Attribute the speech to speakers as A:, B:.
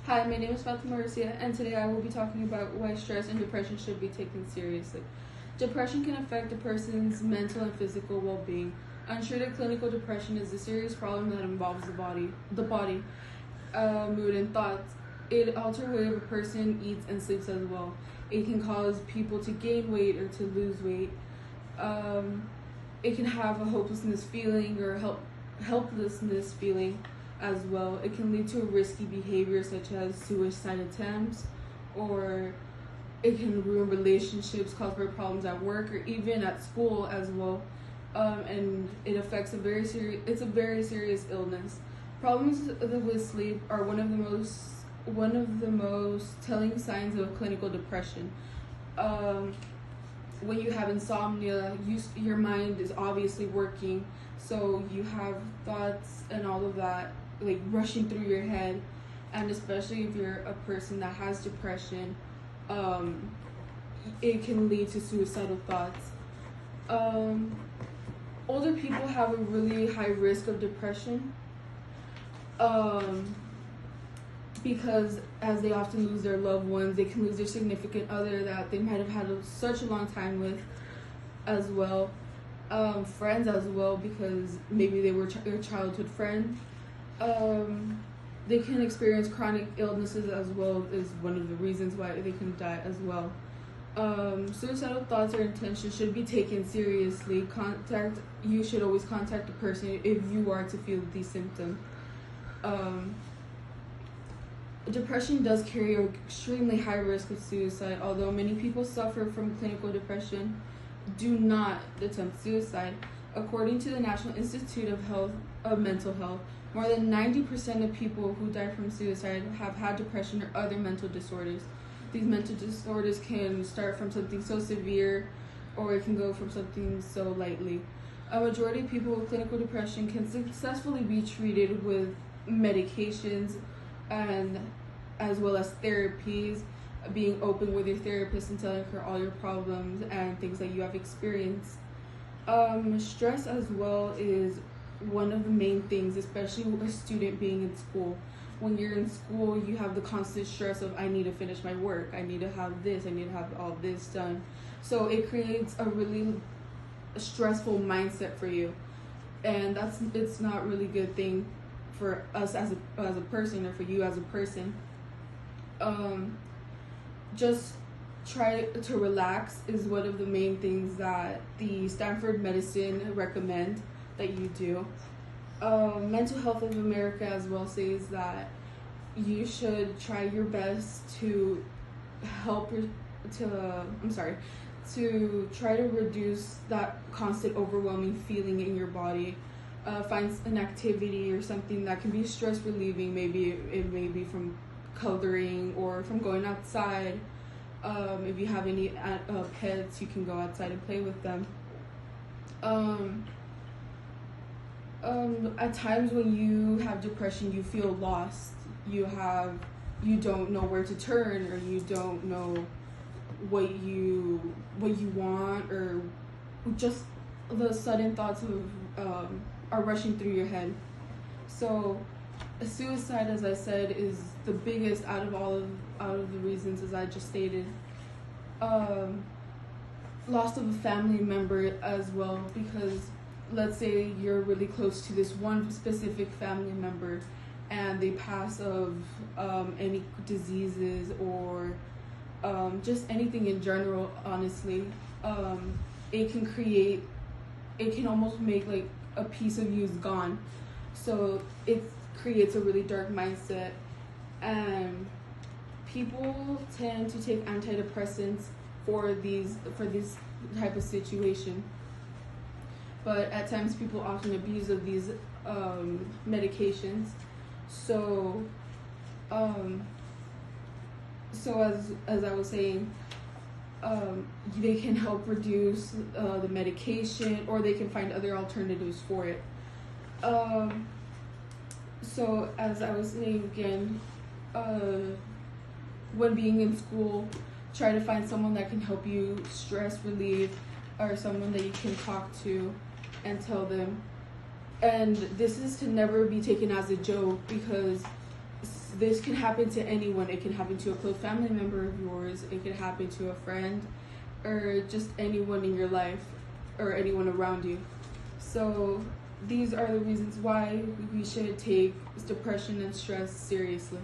A: Hi, my name is Fátima Garcia, and today I will be talking about why stress and depression should be taken seriously. Depression can affect a person's mental and physical well-being. Untreated clinical depression is a serious problem that involves the body, mood, and thoughts. It alters the way a person eats and sleeps as well. It can cause people to gain weight or to lose weight. It can have a hopelessness feeling or helplessness feeling as well. It can lead to risky behavior such as suicide attempts, or it can ruin relationships, cause for problems at work or even at school as well. And it affects a very serious illness. Problems with sleep are one of the most telling signs of clinical depression. When you have insomnia, your mind is obviously working, so you have thoughts and all of that like rushing through your head, and especially if you're a person that has depression, it can lead to suicidal thoughts. Older people have a really high risk of depression, because as they often lose their loved ones, they can lose their significant other that they might have had such a long time with as well. Friends as well, because maybe they were your childhood friend. They can experience chronic illnesses as well, is one of the reasons why they can die as well. Suicidal thoughts or intentions should be taken seriously. You should always contact a person if you are to feel these symptoms. Depression does carry an extremely high risk of suicide. Although many people suffer from clinical depression, do not attempt suicide. According to the National Institute of Mental Health, more than 90% of people who die from suicide have had depression or other mental disorders. These mental disorders can start from something so severe, or it can go from something so lightly. A majority of people with clinical depression can successfully be treated with medications, and as well as therapies, being open with your therapist and telling her all your problems and things that you have experienced. Stress as well is one of the main things, especially with a student being in school. When you're in school, you have the constant stress of, I need to finish my work, I need to have this, I need to have all this done. So it creates a really stressful mindset for you, and it's not really good thing for us as a person, or for you as a person. Just try to relax is one of the main things that the Stanford Medicine recommend that you do. Mental Health of America as well says that you should try your best to to try to reduce that constant overwhelming feeling in your body. Find an activity or something that can be stress relieving. Maybe it may be from coloring or from going outside. If you have any pets, you can go outside and play with them. At times when you have depression, you feel lost. You don't know where to turn, or you don't know what you want, or just the sudden thoughts are rushing through your head. So suicide, as I said, is the biggest out of the reasons, as I just stated. Loss of a family member as well, because let's say you're really close to this one specific family member and they pass of any diseases or just anything in general. Honestly, it can almost make like a piece of you is gone. So it creates a really dark mindset, and people tend to take antidepressants for this type of situation. But at times people often abuse of these medications. So as I was saying, they can help reduce the medication, or they can find other alternatives for it. So as I was saying again, when being in school, try to find someone that can help you stress relieve, or someone that you can talk to and tell them. And this is to never be taken as a joke, because this can happen to anyone. It can happen to a close family member of yours. It can happen to a friend, or just anyone in your life, or anyone around you. So these are the reasons why we should take depression and stress seriously.